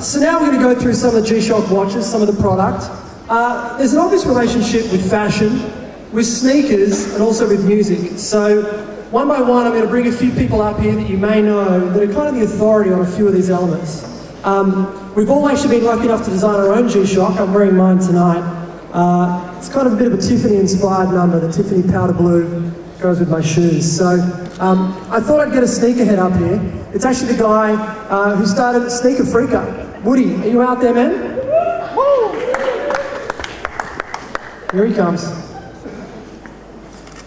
So now we're going to go through some of the G-Shock watches, some of the product. There's an obvious relationship with fashion, with sneakers, and also with music. So one by one, I'm going to bring a few people up here that you may know that are kind of the authority on a few of these elements. We've all actually been lucky enough to design our own G-Shock. I'm wearing mine tonight. It's kind of a bit of a Tiffany-inspired number. The Tiffany powder blue goes with my shoes. So I thought I'd get a sneakerhead up here. It's actually the guy who started Sneaker Freaker. Woody, are you out there, man? Woo! Here he comes.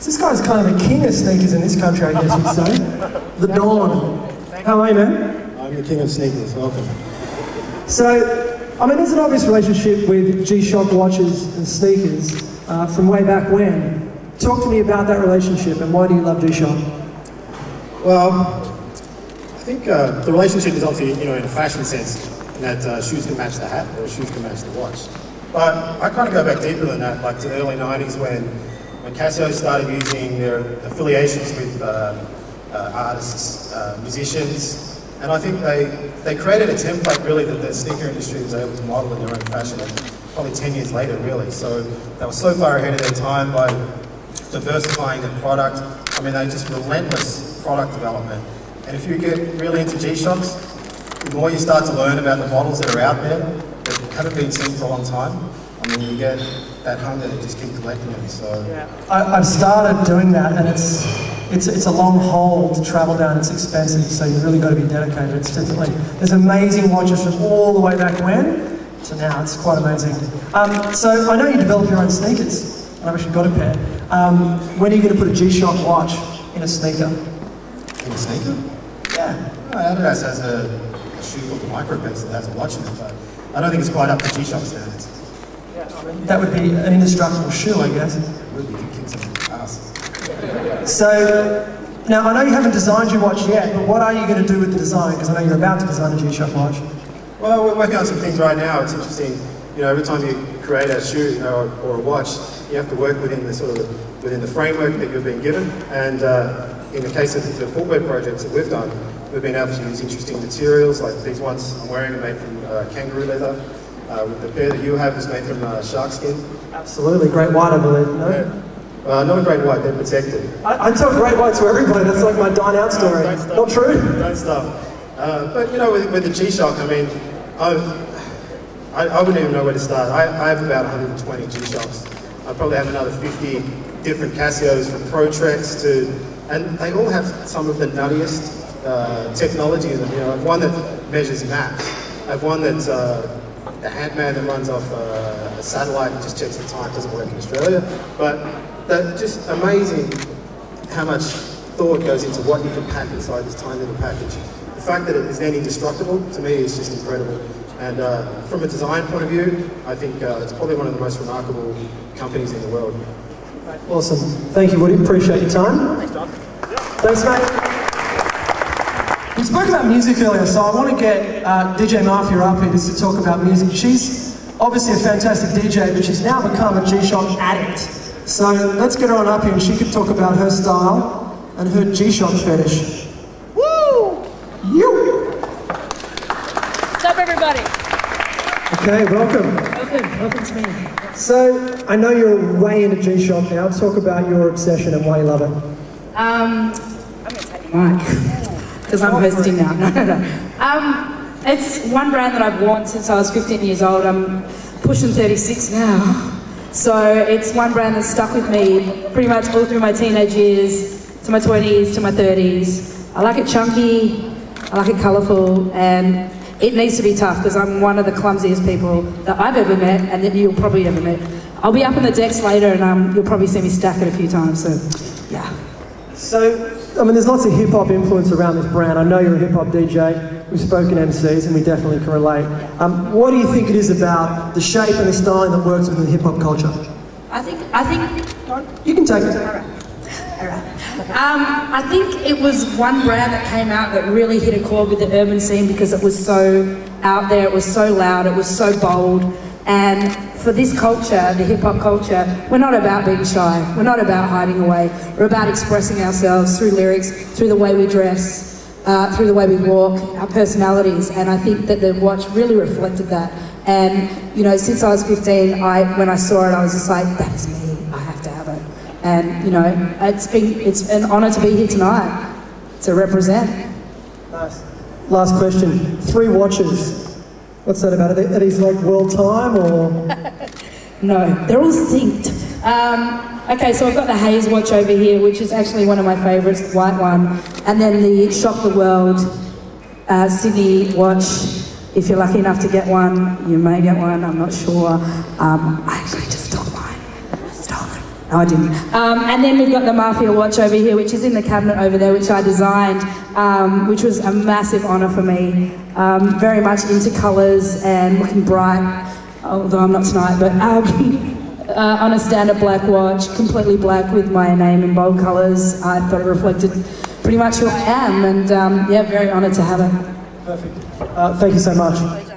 This guy's kind of the king of sneakers in this country, I guess you'd say. The Dawn. How are you, man? I'm the king of sneakers. Welcome. So, I mean, there's an obvious relationship with G-Shock watches and sneakers from way back when. Talk to me about that relationship and why do you love G-Shock? Well, I think the relationship is obviously, in a fashion sense, in that shoes can match the hat or shoes can match the watch. But I kind of go back deeper than that, like to the early 90s when Casio started using their affiliations with artists, musicians, and I think they created a template really that the sneaker industry was able to model in their own fashion, probably 10 years later really. So they were so far ahead of their time by diversifying their product. I mean, they just relentless product development. And if you get really into G-Shocks, the more you start to learn about the models that are out there that haven't been seen for a long time, I mean, you get that hunger to just keep collecting them. So yeah. I've started doing that, and it's a long haul to travel down. It's expensive, so you've really got to be dedicated. It's definitely, there's amazing watches from all the way back when to now. It's quite amazing. So I know you develop your own sneakers. I've actually got a pair. When are you going to put a G-Shock watch in a sneaker? In a sneaker? Yeah. Adidas has a shoe called the Micropens that has a watch in it, but I don't think it's quite up to G-Shock standards. Yeah, I mean, that would be an indestructible shoe, I guess. It would be, you could kick someone's ass. So, now I know you haven't designed your watch yet, but what are you going to do with the design? Because I know you're about to design a G-Shock watch. Well, we're working on some things right now. It's interesting, every time you create a shoe or a watch, you have to work within the framework that you've been given. And in the case of the footwear projects that we've done, we've been able to use interesting materials, like these ones I'm wearing are made from kangaroo leather. The pair that you have is made from shark skin. Absolutely, great white, I believe. No? Yeah. Not a great white, they're protected. I tell great white to everybody, that's like my dine out story. Not true? Don't stop. But with the G-Shock, I mean, I wouldn't even know where to start. I have about 120 G-Shocks. I probably have another 50 different Casios from Pro Treks and they all have some of the nuttiest technology in them. I have one that measures maps. I have one that's a handman that runs off a satellite and just checks the time. It doesn't work in Australia. But that's just amazing how much thought goes into what you can pack inside this tiny little package. The fact that it is then indestructible, to me, is just incredible. And from a design point of view, I think it's probably one of the most remarkable companies in the world. Awesome. Thank you, Woody. Appreciate your time. Thanks, John. Thanks, mate. We spoke about music earlier, so I want to get DJ Mafia up here just to talk about music. She's obviously a fantastic DJ, but she's now become a G-Shock addict. So let's get her on up here and she can talk about her style and her G-Shock fetish. Woo! You! What's up, everybody? Okay, welcome. Welcome to me. So, I know you're way into G-Shock now. Talk about your obsession and why you love it. I'm going to take the mic, because I'm hosting now. No. It's one brand that I've worn since I was 15 years old. I'm pushing 36 now. So it's one brand that's stuck with me pretty much all through my teenage years, to my 20s, to my 30s. I like it chunky, I like it colourful, and it needs to be tough because I'm one of the clumsiest people that I've ever met and that you'll probably ever met. I'll be up in the decks later and you'll probably see me stack it a few times, so yeah. So, I mean, there's lots of hip-hop influence around this brand. I know you're a hip-hop DJ, we've spoken MCs and we definitely can relate. What do you think it is about the shape and the styling that works within hip-hop culture? I think... You can take it. All right. I think it was one brand that came out that really hit a chord with the urban scene because it was so out there, it was so loud, it was so bold. And for this culture, the hip-hop culture, we're not about being shy. We're not about hiding away. We're about expressing ourselves through lyrics, through the way we dress, through the way we walk, our personalities, and I think that the watch really reflected that. And, you know, since I was 15, when I saw it, I was just like, that's me, I have to have it. And, you know, it's an honour to be here tonight, to represent. Nice. Last question. 3 watches. What's that about? Are these like world time or? No, they're all synced. Okay, so I've got the Hayes watch over here, which is actually one of my favourites, the white one. And then the Shock the World Sydney watch. If you're lucky enough to get one, you may get one, I'm not sure. I actually just stole mine. I stole it. No, I didn't. And then we've got the Mafia watch over here, which is in the cabinet over there, which I designed, which was a massive honour for me. Very much into colours and looking bright, although I'm not tonight, but on a standard black watch, completely black with my name in bold colours. I thought it reflected pretty much who I am, and yeah, very honoured to have it. Perfect. Thank you so much.